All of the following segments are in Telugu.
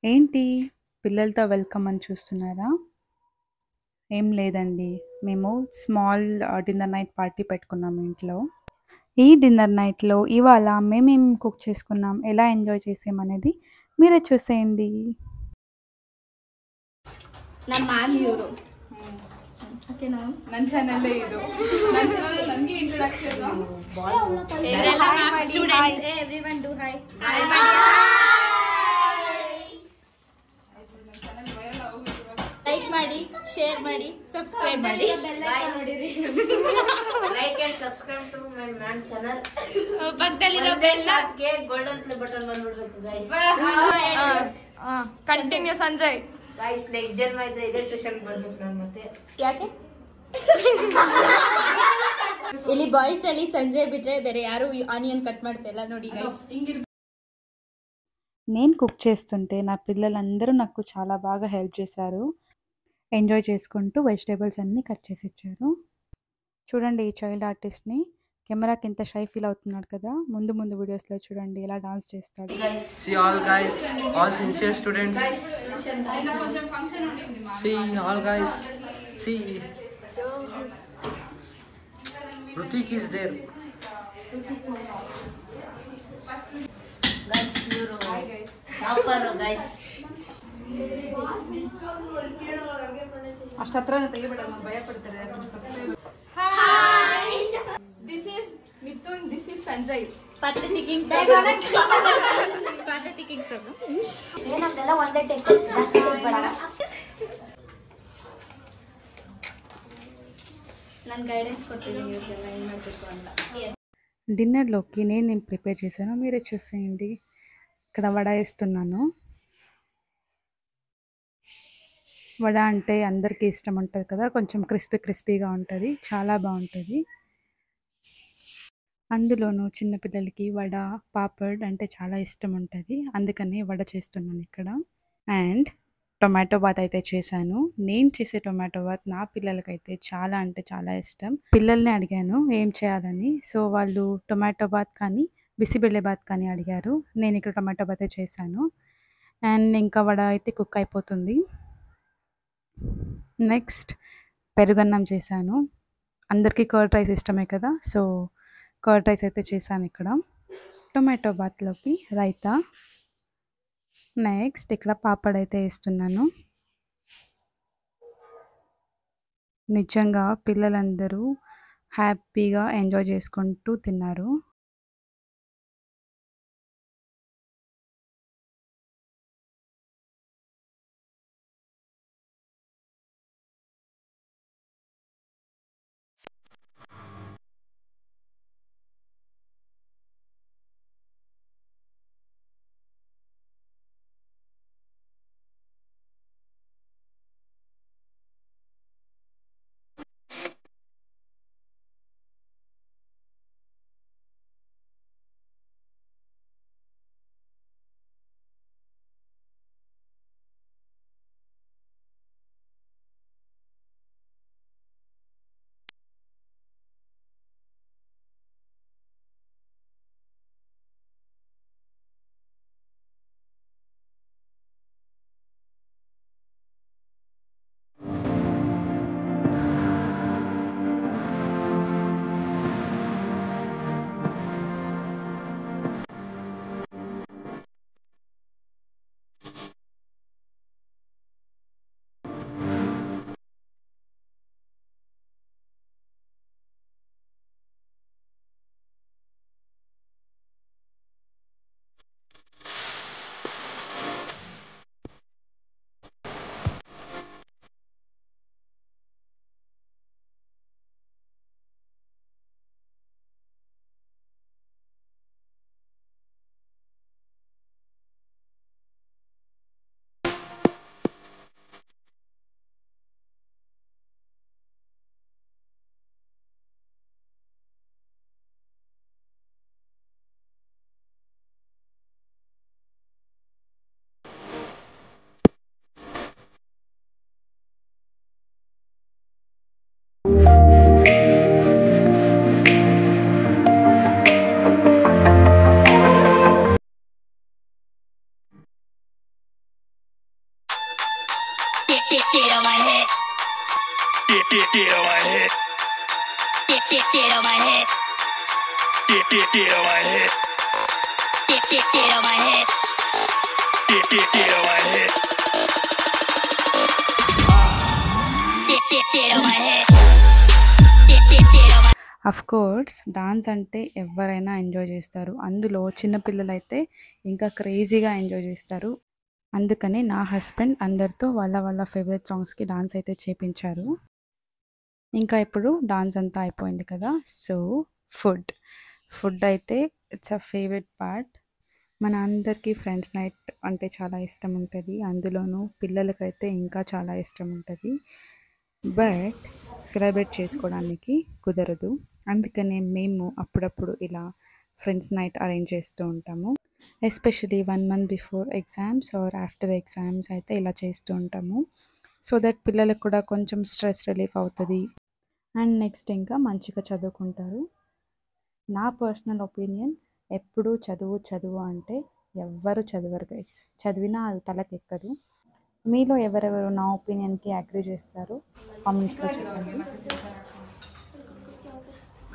ఏంటి పిల్లలతో వెల్కమ్ అని చూస్తున్నారా? ఏం లేదండి. మేము స్మాల్ డిన్నర్ నైట్ పార్టీ పెట్టుకున్నాం ఇంట్లో. ఈ డిన్నర్ నైట్‌లో ఇవాళ మేమేం కుక్ చేసుకున్నాం, ఎలా ఎంజాయ్ చేసామనేది మీరే చూసేయండి. ನಮ್ಮ ಮ್ಯಾಮ್ ಇವರು ಓಕೆನಾ ನನ್ನ ಚಾನೆಲ್ಲೇ ಇದು. ನನ್ನ ಚಾನೆಲ್ ನನಗೆ ಇಂಟ್ರೊಡಕ್ಷನ್. ಇವರೆಲ್ಲ ma'am students everyone do hi like ಮಾಡಿ ಶೇರ್ ಮಾಡಿ ಸಬ್ಸ್ಕ್ರೈಬ್ ಮಾಡಿ like and subscribe to my ma'am channel. ಪಕ್ಕದಲ್ಲಿರೋ ಬೆಲ್ ಗೆ golden play button ಬಂದ್ಬಿಡ್ಬೇಕು guys. Continue Sanjay Guys next ಜನ್ಮ ಇದ್ರೆ ಇದೇ ಟ್ಯೂಷನ್ ಬರ್ಬೇಕು ನಾನು ಮತ್ತೆ. ಯಾಕೆ ಇಲ್ಲಿ ಬಾಯ್ಸ್ ಅಲ್ಲಿ ಸಂಜಯ್ ಬಿಟ್ರೆ ಬೇರೆ ಯಾರು ಆನಿಯನ್ ಕಟ್ ಮಾಡ್ತಿಲ್ಲ ನೋಡಿ ಗೈಸ್. నేను కుక్ చేస్తుంటే నా పిల్లలందరూ నాకు చాలా బాగా హెల్ప్ చేశారు. ఎంజాయ్ చేసుకుంటూ వెజిటేబుల్స్ అన్నీ కట్ చేసి ఇచ్చారు. చూడండి ఈ చైల్డ్ ఆర్టిస్ట్‌ని. కెమెరాకి ఎంత షై ఫీల్ అవుతున్నాడు కదా! ముందు ముందు వీడియోస్‌లో చూడండి ఎలా డాన్స్ చేస్తాడు. See all guys, all sincere students. See all guys. See. Rutik is there. Guys ಇವರು ಟಾಪರ್ guys. ಅಷ್ಟು ಹತ್ರನೇ ತೆಗಿಬೇಡಮ್ಮ, ಭಯ ಪಡ್ತಾರೆ subscriber. This is Mithun, this is Sanjay. Party taking problem. ಏನಂತೆಲ್ಲ ಒಂದೇ ಟೇಕ್ ಜಾಸ್ತಿ ಬೇಡ. ನಾನು ಗೈಡೆನ್ಸ್ ಕೊಡ್ತೀನಿ ಇವ್ರಿಗೆಲ್ಲ ಏನು ಮಾಡಬೇಕು ಅಂತ. డిన్నర్‌లోకి నేనేం ప్రిపేర్ చేశానో మీరే చూసేయండి. ఇక్కడ వడ ఏస్తున్నాను. వడ అంటే అందరికీ ఇష్టం ఉంటది కదా! కొంచెం క్రిస్పీగా ఉంటది. చాలా బావుంటది. అందులోనూ చిన్న పిల్లలకి వడ, పాపడ్ అంటే చాలా ఇష్టం ఉంటది. అందుకని వడ చేస్తున్నాను ఇక్కడ. అండ్ టొమాటో బాత్ అయితే చేశాను. నేను చేసే టొమాటో బాత్ నా పిల్లలకైతే చాలా అంటే చాలా ఇష్టం. పిల్లల్ని అడిగాను ఏం చేయాలని. సో వాళ్ళు టొమాటో బాత్ కానీ, బిసిబెళ్ళే బాత్ కానీ అడిగారు. నేను ఇక్కడ టొమాటో బాతే చేశాను. అండ్ ఇంకా వడ అయితే కుక్ అయిపోతుంది. నెక్స్ట్ పెరుగన్నం చేశాను. అందరికీ కర్డ్ రైస్ ఇష్టమే కదా! సో కర్డ్ రైస్ అయితే చేశాను ఇక్కడ. టొమాటో బాత్‌లోకి రైతా. నెక్స్ట్ ఇక్కడ పాపడ్ అయితే ఏస్తున్నాను. నిజంగా పిల్లలందరూ హ్యాపీగా ఎంజాయ్ చేసుకుంటూ తిన్నారు. అఫ్ కోర్స్ డాన్స్ అంటే ఎవరైనా ఎంజాయ్ చేస్తారు, అందులో చిన్నపిల్లలు అయితే ఇంకా క్రేజీగా ఎంజాయ్ చేస్తారు. అందుకని నా హస్బెండ్ అందరితో వాళ్ళ వాళ్ళ ఫేవరెట్ సాంగ్స్కి డాన్స్ అయితే చేపించారు. ఇంకా ఇప్పుడు డాన్స్ అంతా అయిపోయింది కదా, సో ఫుడ్ అయితే ఇట్స్ అ ఫేవరెట్ పార్ట్. మన అందరికీ ఫ్రెండ్స్ నైట్ అంటే చాలా ఇష్టం ఉంటుంది, అందులోనూ పిల్లలకైతే ఇంకా చాలా ఇష్టం ఉంటుంది. బట్ సెలబ్రేట్ చేసుకోవడానికి కుదరదు, అందుకనే మేము అప్పుడప్పుడు ఇలా ఫ్రెండ్స్ నైట్ అరేంజ్ చేస్తూ ఉంటాము. Especially 1 month before exams or after exams అయితే ఇలా చేస్తూ ఉంటాము. సో దట్ పిల్లలకు కూడా కొంచెం స్ట్రెస్ రిలీఫ్ అవుతుంది అండ్ నెక్స్ట్ ఇంకా మంచిగా చదువుకుంటారు. నా పర్సనల్ ఒపీనియన్, ఎప్పుడు చదువు అంటే ఎవ్వరు చదవరు గైస్, చదివినా అది తలకెక్కదు. మీలో ఎవరెవరు నా ఒపీనియన్కి అగ్రీ చేస్తారు కామెంట్స్లో చెప్పండి.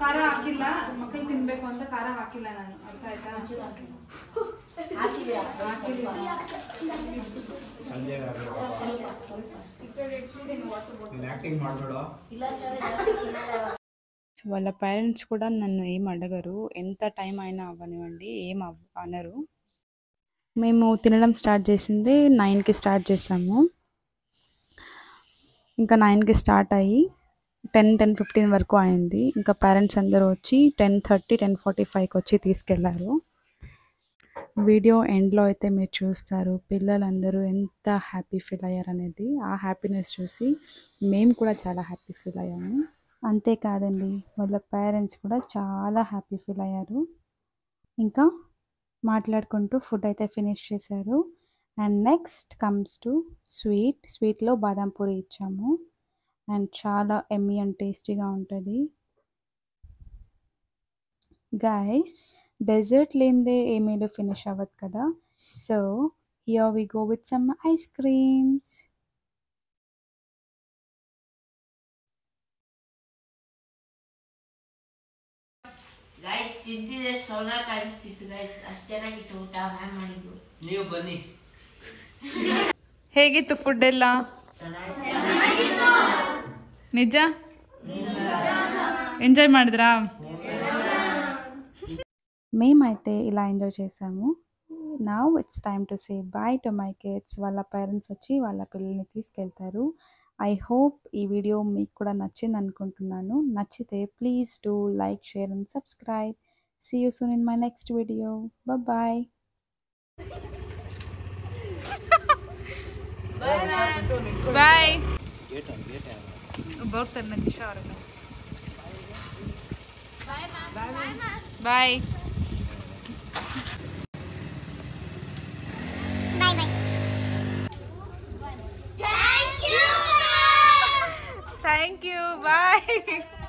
ಖಾರ ಹಾಕಿಲ್ಲ, ಮಕ್ಕಳು ತಿನ್ಬೇಕು ಅಂತ ಖಾರ ಹಾಕಿಲ್ಲ ನಾನು, ಅರ್ಥ ಆಯ್ತಾ? వాళ్ళ పేరెంట్స్ కూడా నన్ను ఏం అడగరు, ఎంత టైం అయినా అవ్వనివ్వండి, ఏం అనరు. మేము తినడం స్టార్ట్ చేసింది 9కి స్టార్ట్ చేసాము. ఇంకా 9కి స్టార్ట్ అయ్యి 10-10:15 వరకు అయింది. ఇంకా పేరెంట్స్ అందరూ వచ్చి 10:30-10:45కి వచ్చి తీసుకెళ్లారు. వీడియో ఎండ్లో అయితే మీరు చూస్తారు పిల్లలందరూ ఎంత హ్యాపీ ఫీల్ అయ్యారు అనేది. ఆ హ్యాపీనెస్ చూసి మేము కూడా చాలా హ్యాపీ ఫీల్ అయ్యాము. అంతేకాదండి, వాళ్ళ పేరెంట్స్ కూడా చాలా హ్యాపీ ఫీల్ అయ్యారు. ఇంకా మాట్లాడుకుంటూ ఫుడ్ అయితే ఫినిష్ చేశారు. అండ్ నెక్స్ట్ కమ్స్ టు స్వీట్లో బాదం పూరి ఇచ్చాము అండ్ చాలా ఎమ్మీ అండ్ టేస్టీగా ఉంటుంది. గైస్, డెజర్ట్ లేనిదే ఏ మీలో ఫినిష్ అవ్వదు కదా, so here we go with some ice creams. Guys ತಿಂತಿದ್ರೆ ಸ್ವರ್ಗ ಕಾಣಿಸ್ತಿತ್ತು ಗೈಸ್, ಅಷ್ಟು ಚೆನ್ನಾಗಿತ್ತು ಊಟ ಮ್ಯಾಮ್ ಮಾಡಿದ್ದು. ನೀವು ಬನ್ನಿ. ಹೇಗಿತ್ತು ಫುಡ್ ಎಲ್ಲ? ನಿಜ ఎంజాయ్ ಮಾಡಿದ್ರಾ? మేమైతే ఇలా ఎంజాయ్ చేసాము. Now it's time to say bye to my kids. వాళ్ళ పేరెంట్స్ వచ్చి వాళ్ళ పిల్లల్ని తీసుకెళ్తారు. ఐ హోప్ ఈ వీడియో మీకు కూడా నచ్చింది అనుకుంటున్నాను. నచ్చితే please do like, share and subscribe. See you soon in my next video. Bye. Bye. बहुत करना दिशा और बाय. Thank you. Bye.